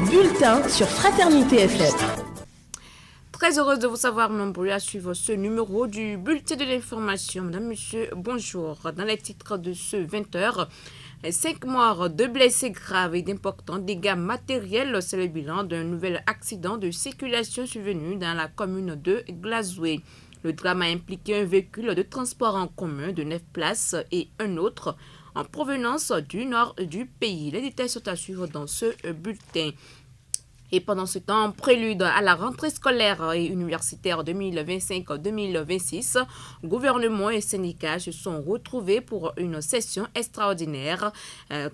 bulletin sur Fraternité FM. Très heureuse de vous savoir nombreux à suivre ce numéro du bulletin de l'information. Madame, monsieur, bonjour. Dans les titres de ce 20h, 5 morts, 2 blessés graves et d'importants dégâts matériels. C'est le bilan d'un nouvel accident de circulation survenu dans la commune de Glazoué. Le drame a impliqué un véhicule de transport en commun de 9 places et un autre en provenance du nord du pays. Les détails sont à suivre dans ce bulletin. Et pendant ce temps, en prélude à la rentrée scolaire et universitaire 2025-2026, gouvernement et syndicats se sont retrouvés pour une session extraordinaire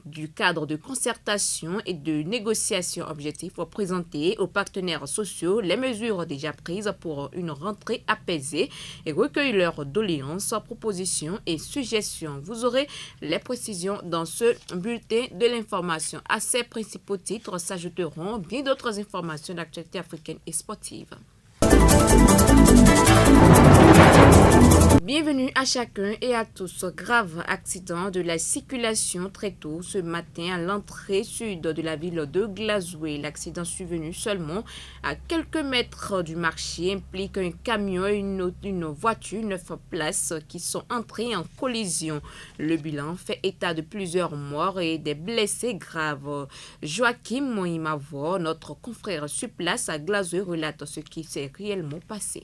du cadre de concertation et de négociation. Objectif pour présenter aux partenaires sociaux les mesures déjà prises pour une rentrée apaisée et recueillir leurs doléances, propositions et suggestions. Vous aurez les précisions dans ce bulletin de l'information. À ces principaux titres s'ajouteront bien d'autres informations d'actualité africaine et sportive. Bienvenue à chacun et à tous. Grave accident de la circulation très tôt ce matin à l'entrée sud de la ville de Glazoué. L'accident survenu seulement à quelques mètres du marché implique un camion et une voiture 9 places qui sont entrées en collision. Le bilan fait état de plusieurs morts et des blessés graves. Joachim Moïmavo, notre confrère sur place à Glazoué, relate ce qui s'est réellement passé.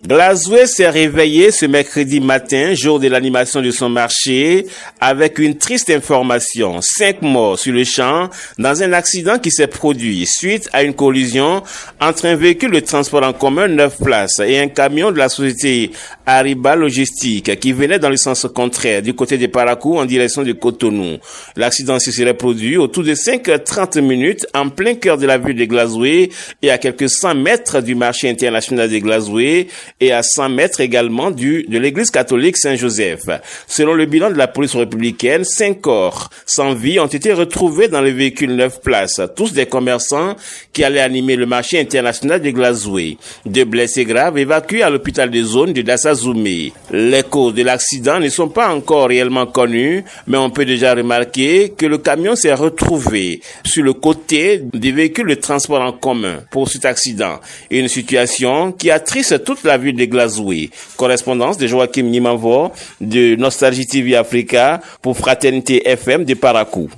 Glazoué s'est réveillé ce mercredi matin, jour de l'animation de son marché, avec une triste information. 5 morts sur le champ dans un accident qui s'est produit suite à une collision entre un véhicule de transport en commun 9 places et un camion de la société Ariba Logistique qui venait dans le sens contraire du côté de Parakou en direction de Cotonou. L'accident se serait produit autour de 5h30 minutes en plein cœur de la ville de Glazoué et à quelques 100 mètres du marché international de Glazoué et à 100 mètres également de l'église catholique Saint-Joseph. Selon le bilan de la police républicaine, 5 corps sans vie ont été retrouvés dans le véhicule 9 places, tous des commerçants qui allaient animer le marché international de Glazoué. 2 blessés graves évacués à l'hôpital de zone de Dassazoumé. Les causes de l'accident ne sont pas encore réellement connues, mais on peut déjà remarquer que le camion s'est retrouvé sur le côté des véhicules de transport en commun pour cet accident. Une situation qui attriste toute la ville de Glazoué. Correspondance de Joachim Nimavo de Nostalgie TV Africa pour Fraternité FM de Parakou.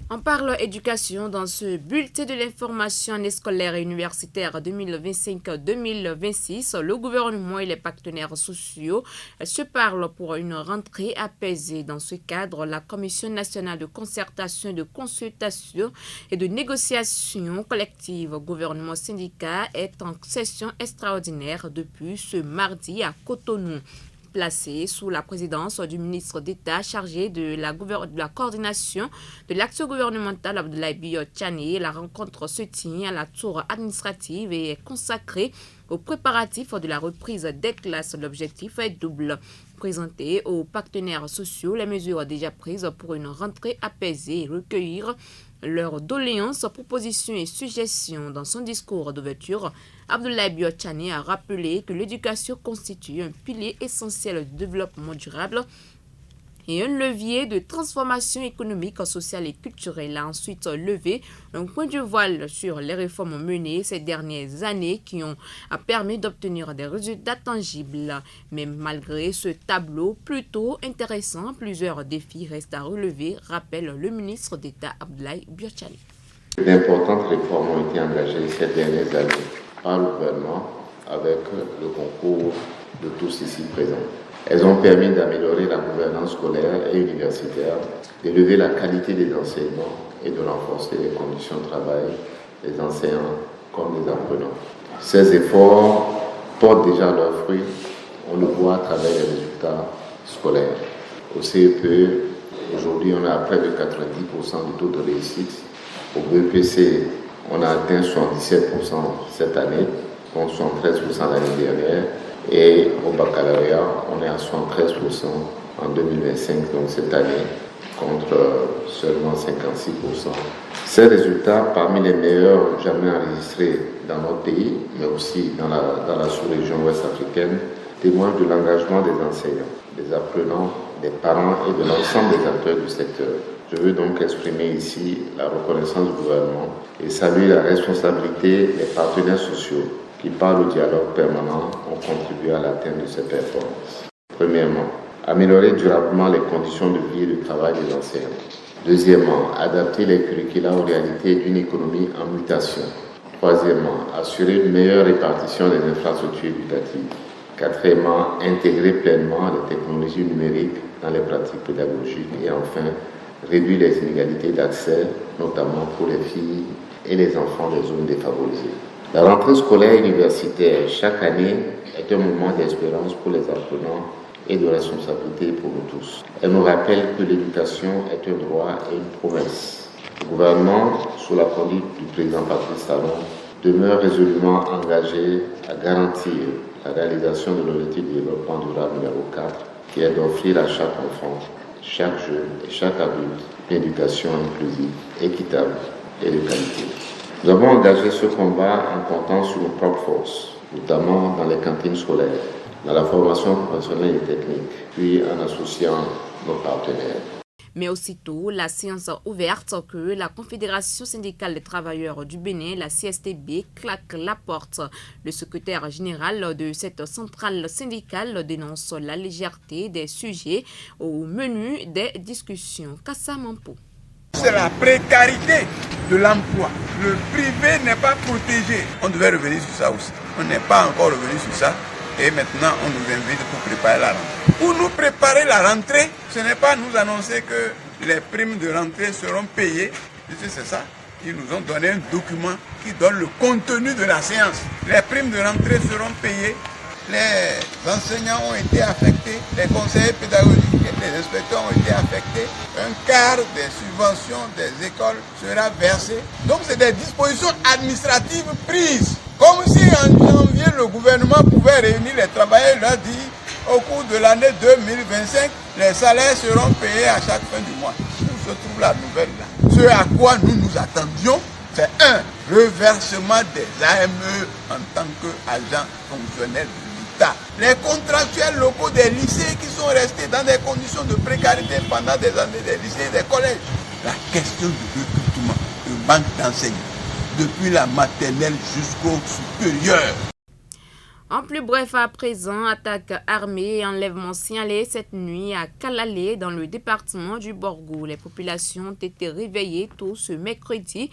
On parle éducation dans ce bulletin de l'information année scolaire et universitaire 2025-2026. Le gouvernement et les partenaires sociaux se parlent pour une rentrée apaisée. Dans ce cadre, la Commission nationale de concertation, de consultation et de négociation collective gouvernement-syndicat est en session extraordinaire depuis ce mardi à Cotonou. Placé sous la présidence du ministre d'État chargé de la coordination de l'action gouvernementale Abdoulaye Biot-Tchani. La rencontre se tient à la tour administrative et est consacrée aux préparatifs de la reprise des classes. L'objectif est double. Présenter aux partenaires sociaux les mesures déjà prises pour une rentrée apaisée et recueillir leurs doléances, propositions et suggestions. Dans son discours d'ouverture, Abdoulaye Biot-Tchani a rappelé que l'éducation constitue un pilier essentiel du développement durable et un levier de transformation économique, sociale et culturelle. Il a ensuite levé un point de voile sur les réformes menées ces dernières années qui ont permis d'obtenir des résultats tangibles. Mais malgré ce tableau plutôt intéressant, plusieurs défis restent à relever, rappelle le ministre d'État Abdoulaye Biot-Tchani. D'importantes réformes ont été engagées ces dernières années par le gouvernement avec le concours de tous ici présents. Elles ont permis d'améliorer la gouvernance scolaire et universitaire, d'élever la qualité des enseignements et de renforcer les conditions de travail des enseignants comme des apprenants. Ces efforts portent déjà leurs fruits, on le voit à travers les résultats scolaires. Au CEPE, aujourd'hui on a près de 90% de taux de réussite. Au BEPC, on a atteint 77% cette année, contre 73% l'année dernière. Et au baccalauréat, on est à 73% en 2025, donc cette année, contre seulement 56%. Ces résultats, parmi les meilleurs jamais enregistrés dans notre pays, mais aussi dans la sous-région ouest africaine, témoignent de l'engagement des enseignants, des apprenants, des parents et de l'ensemble des acteurs du secteur. Je veux donc exprimer ici la reconnaissance du gouvernement et saluer la responsabilité des partenaires sociaux qui, par le dialogue permanent, ont contribué à l'atteinte de ces performances. Premièrement, améliorer durablement les conditions de vie et de travail des enseignants. Deuxièmement, adapter les curricula aux réalités d'une économie en mutation. Troisièmement, assurer une meilleure répartition des infrastructures éducatives. Quatrièmement, intégrer pleinement les technologies numériques dans les pratiques pédagogiques. Et enfin, réduire les inégalités d'accès, notamment pour les filles et les enfants des zones défavorisées. La rentrée scolaire universitaire chaque année est un moment d'espérance pour les apprenants et de responsabilité pour nous tous. Elle nous rappelle que l'éducation est un droit et une promesse. Le gouvernement, sous la conduite du président Patrice Talon, demeure résolument engagé à garantir la réalisation de l'objectif de développement durable numéro 4, qui est d'offrir à chaque enfant, chaque jeune et chaque adulte une éducation inclusive, équitable et de qualité. Nous avons engagé ce combat en comptant sur nos propres forces, notamment dans les cantines scolaires, dans la formation professionnelle et technique, puis en associant nos partenaires. Mais aussitôt, la séance ouverte que la Confédération syndicale des travailleurs du Bénin, la CSTB, claque la porte. Le secrétaire général de cette centrale syndicale dénonce la légèreté des sujets au menu des discussions. Kassa Mampo. C'est la précarité de l'emploi. Le privé n'est pas protégé. On devait revenir sur ça aussi. On n'est pas encore revenu sur ça. Et maintenant, on nous invite pour préparer la rentrée. Pour nous préparer la rentrée, ce n'est pas nous annoncer que les primes de rentrée seront payées. C'est ça. Ils nous ont donné un document qui donne le contenu de la séance. Les primes de rentrée seront payées. Les enseignants ont été affectés, les conseillers pédagogiques et les inspecteurs ont été affectés. Un quart des subventions des écoles sera versé. Donc c'est des dispositions administratives prises. Comme si en janvier, le gouvernement pouvait réunir les travailleurs et leur dire au cours de l'année 2025, les salaires seront payés à chaque fin du mois. Où se trouve la nouvelle là? Ce à quoi nous nous attendions, c'est un reversement des AME en tant qu'agents fonctionnels de l'État. Les contractuels locaux des lycées qui sont restés dans des conditions de précarité pendant des années, des lycées et des collèges. La question du recrutement, du manque d'enseignants, depuis la maternelle jusqu'au supérieur. En plus bref, à présent, attaque armée et enlèvement signalé cette nuit à Kalalé, dans le département du Borgou. Les populations ont été réveillées tôt ce mercredi,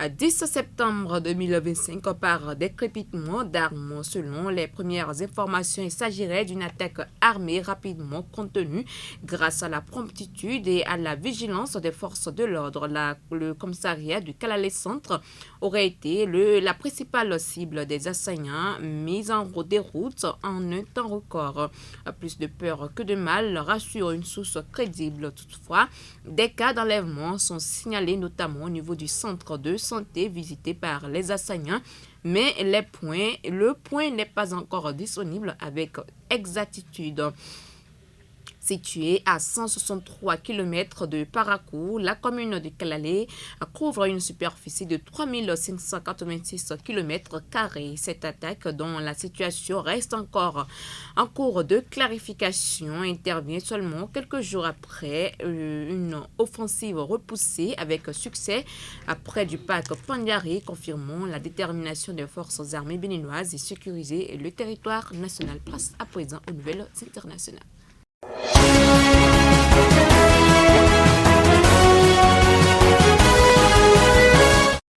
10 septembre 2025, par des crépitements d'armes. Selon les premières informations, il s'agirait d'une attaque armée rapidement contenue grâce à la promptitude et à la vigilance des forces de l'ordre. Le commissariat du Kalalé Centre aurait été la principale cible des assaillants mis en déroute en un temps record. Plus de peur que de mal, rassure une source crédible. Toutefois, des cas d'enlèvement sont signalés notamment au niveau du centre de santé visité par les assaillants, mais le point n'est pas encore disponible avec exactitude. Située à 163 km de Parakou, la commune de Kalalé couvre une superficie de 3586 km². Cette attaque, dont la situation reste encore en cours de clarification, intervient seulement quelques jours après une offensive repoussée avec succès près du parc Pandiari, confirmant la détermination des forces armées béninoises et sécuriser le territoire national. Place à présent aux nouvelles internationales.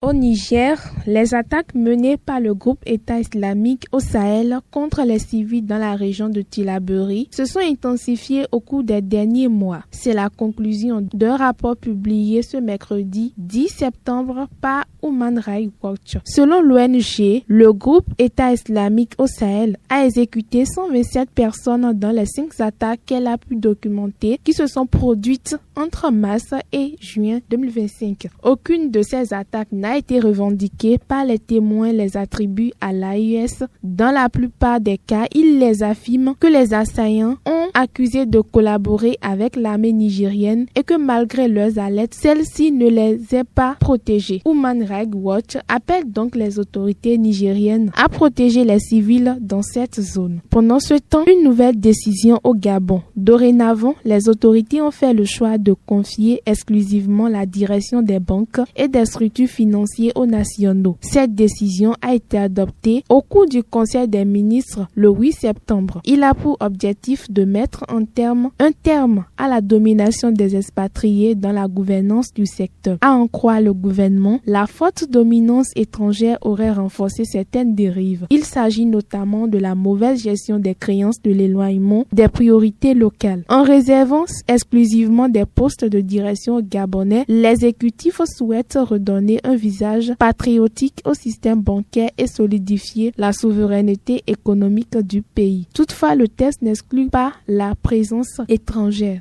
Au Niger, les attaques menées par le groupe État islamique au Sahel contre les civils dans la région de Tillabéri se sont intensifiées au cours des derniers mois. C'est la conclusion d'un rapport publié ce mercredi 10 septembre par Human Rights Watch. Selon l'ONG, le groupe État islamique au Sahel a exécuté 127 personnes dans les 5 attaques qu'elle a pu documenter qui se sont produites entre mars et juin 2025. Aucune de ces attaques n'a été été revendiqués par les témoins les attribuent à l'AES. Dans la plupart des cas, ils les affirment que les assaillants ont accusé de collaborer avec l'armée nigérienne et que malgré leurs alertes, celle-ci ne les ait pas protégés. Human Rights Watch appelle donc les autorités nigériennes à protéger les civils dans cette zone. Pendant ce temps, une nouvelle décision au Gabon. Dorénavant, les autorités ont fait le choix de confier exclusivement la direction des banques et des structures financières aux nationaux. Cette décision a été adoptée au cours du Conseil des ministres le 8 septembre. Il a pour objectif de mettre un terme à la domination des expatriés dans la gouvernance du secteur. À en croire le gouvernement, la forte dominance étrangère aurait renforcé certaines dérives. Il s'agit notamment de la mauvaise gestion des créances, de l'éloignement des priorités locales. En réservant exclusivement des postes de direction gabonais, l'exécutif souhaite redonner un visage patriotique au système bancaire et solidifier la souveraineté économique du pays. Toutefois, le texte n'exclut pas la présence étrangère.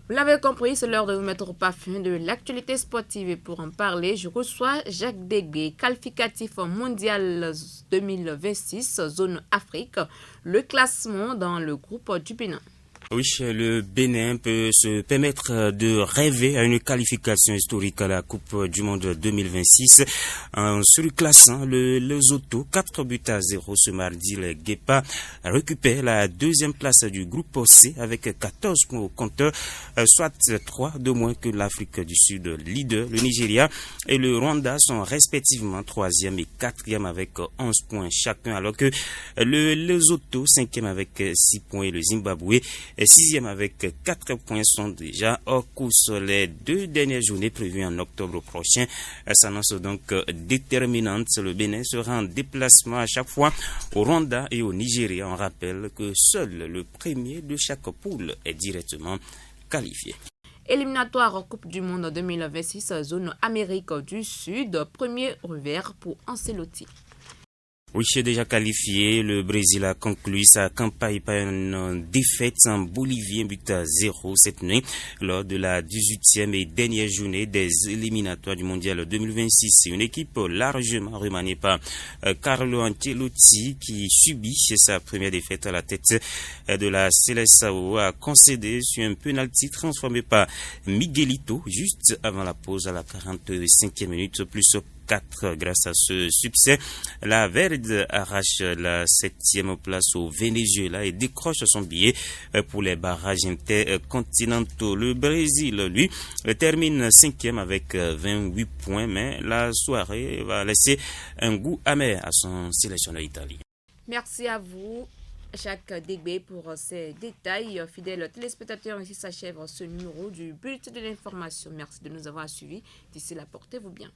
Vous l'avez compris, c'est l'heure de vous mettre au parfum de l'actualité sportive. Et pour en parler, je reçois Jacques Degbé, qualificatif mondial 2026, zone Afrique, le classement dans le groupe du Bénin. Oui, le Bénin peut se permettre de rêver à une qualification historique à la Coupe du Monde 2026 en surclassant le Lesotho 4-0 ce mardi. Les Guépas récupèrent la deuxième place du groupe C avec 14 points au compteur, soit 3 de moins que l'Afrique du Sud, leader. Le Nigeria et le Rwanda sont respectivement 3e et 4e avec 11 points chacun, alors que le Lesotho 5e avec 6 points et le Zimbabwe 6e avec 4 points sont déjà hors course. Les 2 dernières journées prévues en octobre prochain s'annoncent donc déterminantes. Le Bénin sera en déplacement à chaque fois au Rwanda et au Nigeria. On rappelle que seul le premier de chaque poule est directement qualifié. Éliminatoire Coupe du Monde 2026, zone Amérique du Sud, premier revers pour Ancelotti. Oui, déjà qualifié, le Brésil a conclu sa campagne par une défaite en Bolivie, 1-0 cette nuit, lors de la 18e et dernière journée des éliminatoires du Mondial 2026. Une équipe largement remaniée par Carlo Ancelotti, qui subit sa première défaite à la tête de la Seleção, a concédé sur un penalty transformé par Miguelito juste avant la pause à la 45e minute, plus 4. Grâce à ce succès, la Verde arrache la 7e place au Venezuela et décroche son billet pour les barrages intercontinentaux. Le Brésil, lui, termine 5e avec 28 points, mais la soirée va laisser un goût amer à son sélectionneur italien. Merci à vous, Jacques Degbé, pour ces détails. Fidèles téléspectateurs, ici s'achève ce numéro du Bulletin de l'information. Merci de nous avoir suivis. D'ici là, portez-vous bien.